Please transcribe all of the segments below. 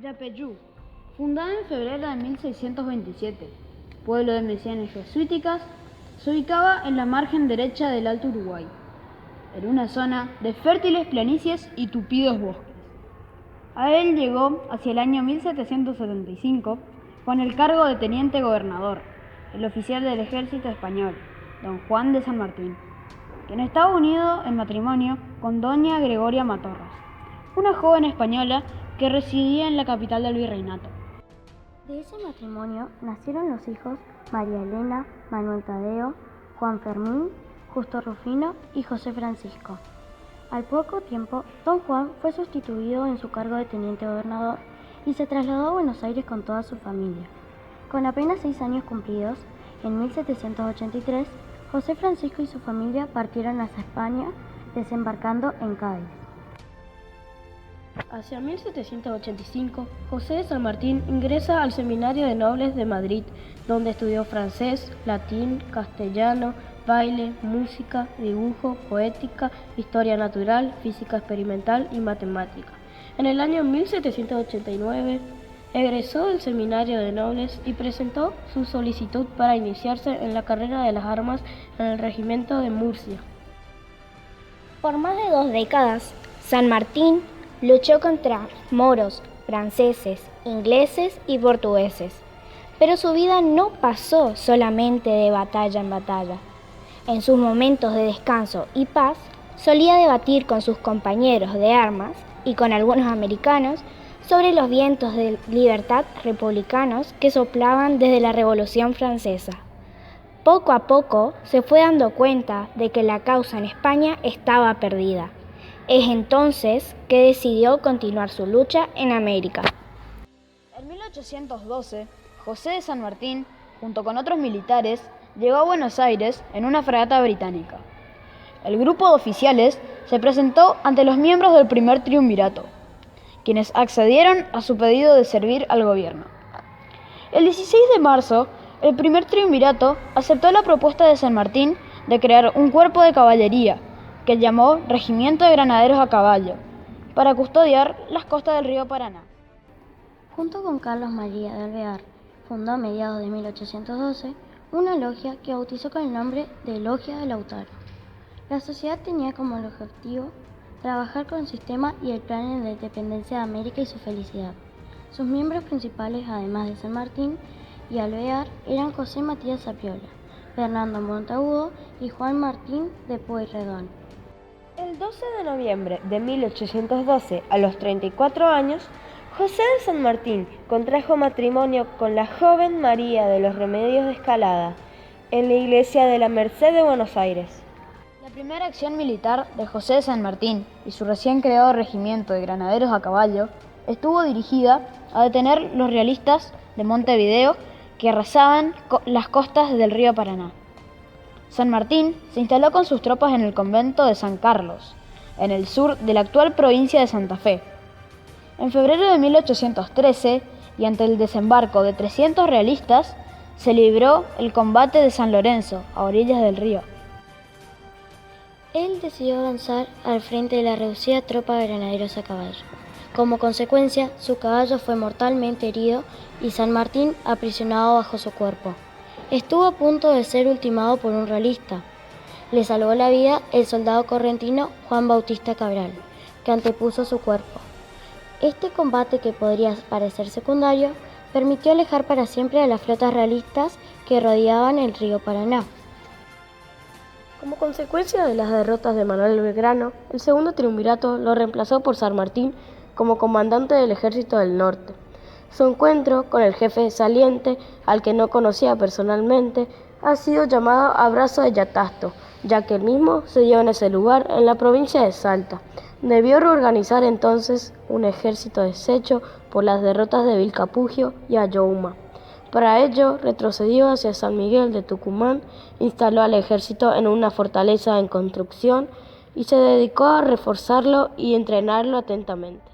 Yapeyú, fundada en febrero de 1627, pueblo de misiones jesuíticas, se ubicaba en la margen derecha del Alto Uruguay, en una zona de fértiles planicies y tupidos bosques. A él llegó hacia el año 1775 con el cargo de teniente gobernador, el oficial del ejército español, don Juan de San Martín, quien estaba unido en matrimonio con doña Gregoria Matorras, una joven española que residía en la capital del virreinato. De ese matrimonio nacieron los hijos María Elena, Manuel Tadeo, Juan Fermín, Justo Rufino y José Francisco. Al poco tiempo, don Juan fue sustituido en su cargo de teniente gobernador y se trasladó a Buenos Aires con toda su familia. Con apenas 6 años cumplidos, en 1783, José Francisco y su familia partieron hacia España, desembarcando en Cádiz. Hacia 1785, José de San Martín ingresa al Seminario de Nobles de Madrid, donde estudió francés, latín, castellano, baile, música, dibujo, poética, historia natural, física experimental y matemática. En el año 1789, egresó del Seminario de Nobles y presentó su solicitud para iniciarse en la carrera de las armas en el regimiento de Murcia. Por más de 2 décadas, San Martín luchó contra moros, franceses, ingleses y portugueses, pero su vida no pasó solamente de batalla en batalla. En sus momentos de descanso y paz, solía debatir con sus compañeros de armas y con algunos americanos sobre los vientos de libertad republicanos que soplaban desde la Revolución Francesa. Poco a poco se fue dando cuenta de que la causa en España estaba perdida. Es entonces que decidió continuar su lucha en América. En 1812, José de San Martín, junto con otros militares, llegó a Buenos Aires en una fragata británica. El grupo de oficiales se presentó ante los miembros del primer triunvirato, quienes accedieron a su pedido de servir al gobierno. El 16 de marzo, el primer triunvirato aceptó la propuesta de San Martín de crear un cuerpo de caballería, que llamó Regimiento de Granaderos a Caballo, para custodiar las costas del río Paraná. Junto con Carlos María de Alvear, fundó a mediados de 1812 una logia que bautizó con el nombre de Logia de Lautaro. La sociedad tenía como objetivo trabajar con el sistema y el plan de la independencia de América y su felicidad. Sus miembros principales, además de San Martín y Alvear, eran José Matías Zapiola, Fernando Monteagudo y Juan Martín de Pueyrredón. El 12 de noviembre de 1812, a los 34 años, José de San Martín contrajo matrimonio con la joven María de los Remedios de Escalada, en la iglesia de la Merced de Buenos Aires. La primera acción militar de José de San Martín y su recién creado regimiento de granaderos a caballo estuvo dirigida a detener los realistas de Montevideo que arrasaban las costas del río Paraná. San Martín se instaló con sus tropas en el convento de San Carlos, en el sur de la actual provincia de Santa Fe. En febrero de 1813, y ante el desembarco de 300 realistas, se libró el combate de San Lorenzo, a orillas del río. Él decidió avanzar al frente de la reducida tropa de granaderos a caballo. Como consecuencia, su caballo fue mortalmente herido y San Martín aprisionado bajo su cuerpo. Estuvo a punto de ser ultimado por un realista. Le salvó la vida el soldado correntino Juan Bautista Cabral, que antepuso su cuerpo. Este combate, que podría parecer secundario, permitió alejar para siempre a las flotas realistas que rodeaban el río Paraná. Como consecuencia de las derrotas de Manuel Belgrano, el segundo triunvirato lo reemplazó por San Martín como comandante del Ejército del Norte. Su encuentro con el jefe saliente, al que no conocía personalmente, ha sido llamado Abrazo de Yatasto, ya que el mismo se dio en ese lugar, en la provincia de Salta. Debió reorganizar entonces un ejército deshecho por las derrotas de Vilcapugio y Ayohuma. Para ello, retrocedió hacia San Miguel de Tucumán, instaló al ejército en una fortaleza en construcción y se dedicó a reforzarlo y entrenarlo atentamente.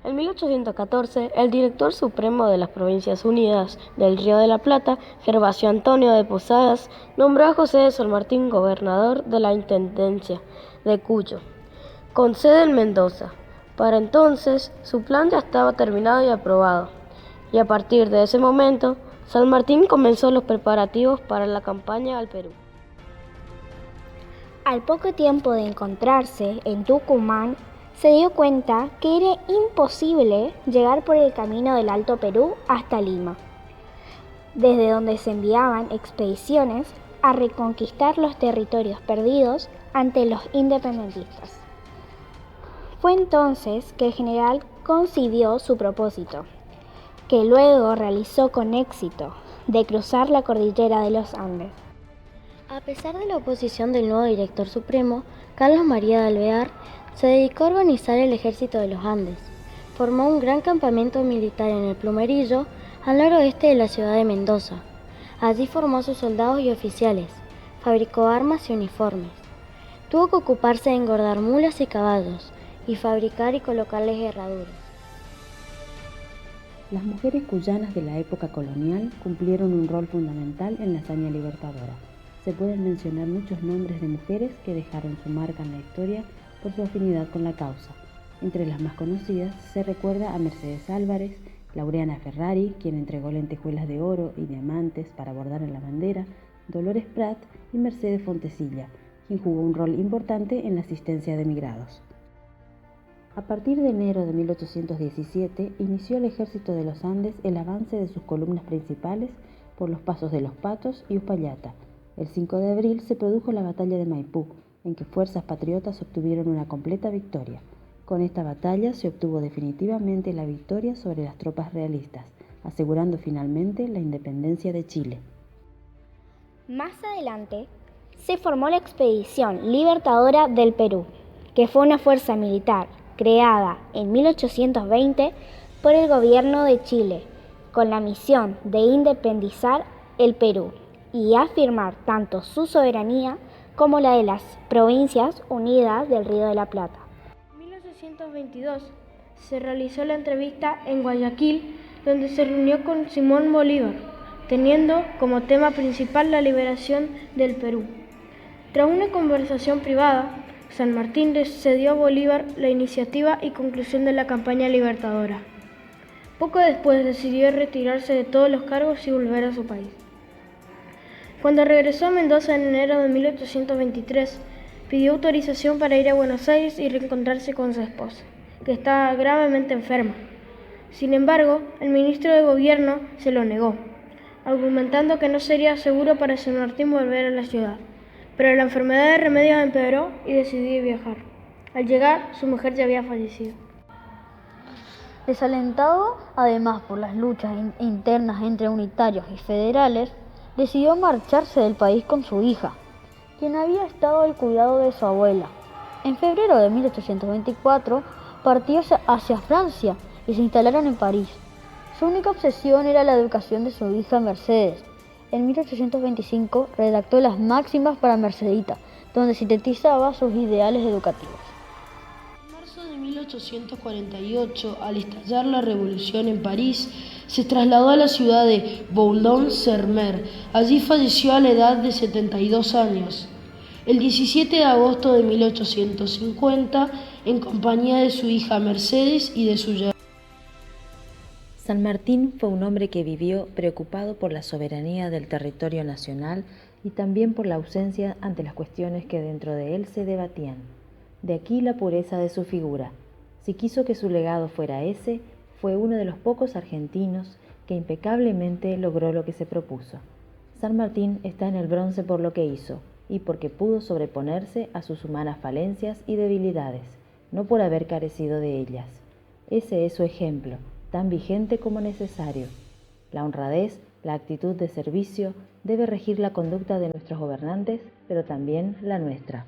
En 1814, el director supremo de las Provincias Unidas del Río de la Plata, Gervasio Antonio de Posadas, nombró a José de San Martín gobernador de la Intendencia de Cuyo, con sede en Mendoza. Para entonces, su plan ya estaba terminado y aprobado, y a partir de ese momento, San Martín comenzó los preparativos para la campaña al Perú. Al poco tiempo de encontrarse en Tucumán, se dio cuenta que era imposible llegar por el camino del Alto Perú hasta Lima, desde donde se enviaban expediciones a reconquistar los territorios perdidos ante los independentistas. Fue entonces que el general concibió su propósito, que luego realizó con éxito, de cruzar la cordillera de los Andes. A pesar de la oposición del nuevo director supremo, Carlos María de Alvear se dedicó a organizar el ejército de los Andes. Formó un gran campamento militar en el Plumerillo, al noroeste de la ciudad de Mendoza. Allí formó a sus soldados y oficiales, fabricó armas y uniformes. Tuvo que ocuparse de engordar mulas y caballos, y fabricar y colocarles herraduras. Las mujeres cuyanas de la época colonial cumplieron un rol fundamental en la hazaña libertadora. Se pueden mencionar muchos nombres de mujeres que dejaron su marca en la historia por su afinidad con la causa. Entre las más conocidas se recuerda a Mercedes Álvarez, Laureana Ferrari, quien entregó lentejuelas de oro y diamantes para bordar en la bandera, Dolores Prat y Mercedes Fontecilla, quien jugó un rol importante en la asistencia de emigrados. A partir de enero de 1817, inició el ejército de los Andes el avance de sus columnas principales por los pasos de Los Patos y Uspallata. El 5 de abril se produjo la batalla de Maipú, en que fuerzas patriotas obtuvieron una completa victoria. Con esta batalla se obtuvo definitivamente la victoria sobre las tropas realistas, asegurando finalmente la independencia de Chile. Más adelante, se formó la Expedición Libertadora del Perú, que fue una fuerza militar creada en 1820 por el gobierno de Chile, con la misión de independizar el Perú y afirmar tanto su soberanía como la de las Provincias Unidas del Río de la Plata. En 1822 se realizó la entrevista en Guayaquil, donde se reunió con Simón Bolívar, teniendo como tema principal la liberación del Perú. Tras una conversación privada, San Martín le cedió a Bolívar la iniciativa y conclusión de la campaña libertadora. Poco después decidió retirarse de todos los cargos y volver a su país. Cuando regresó a Mendoza en enero de 1823, pidió autorización para ir a Buenos Aires y reencontrarse con su esposa, que estaba gravemente enferma. Sin embargo, el ministro de Gobierno se lo negó, argumentando que no sería seguro para San Martín volver a la ciudad. Pero la enfermedad de Remedios empeoró y decidió viajar. Al llegar, su mujer ya había fallecido. Desalentado, además, por las luchas internas entre unitarios y federales, decidió marcharse del país con su hija, quien había estado al cuidado de su abuela. En febrero de 1824 partió hacia Francia y se instalaron en París. Su única obsesión era la educación de su hija Mercedes. En 1825 redactó las Máximas para Mercedita, donde sintetizaba sus ideales educativos. En marzo de 1848, al estallar la revolución en París, se trasladó a la ciudad de Boulogne-sur-Mer. Allí falleció a la edad de 72 años. El 17 de agosto de 1850, en compañía de su hija Mercedes y de su yerno. San Martín fue un hombre que vivió preocupado por la soberanía del territorio nacional y también por la ausencia ante las cuestiones que dentro de él se debatían. De aquí la pureza de su figura. Si quiso que su legado fuera ese, fue uno de los pocos argentinos que impecablemente logró lo que se propuso. San Martín está en el bronce por lo que hizo y porque pudo sobreponerse a sus humanas falencias y debilidades, no por haber carecido de ellas. Ese es su ejemplo, tan vigente como necesario. La honradez, la actitud de servicio debe regir la conducta de nuestros gobernantes, pero también la nuestra.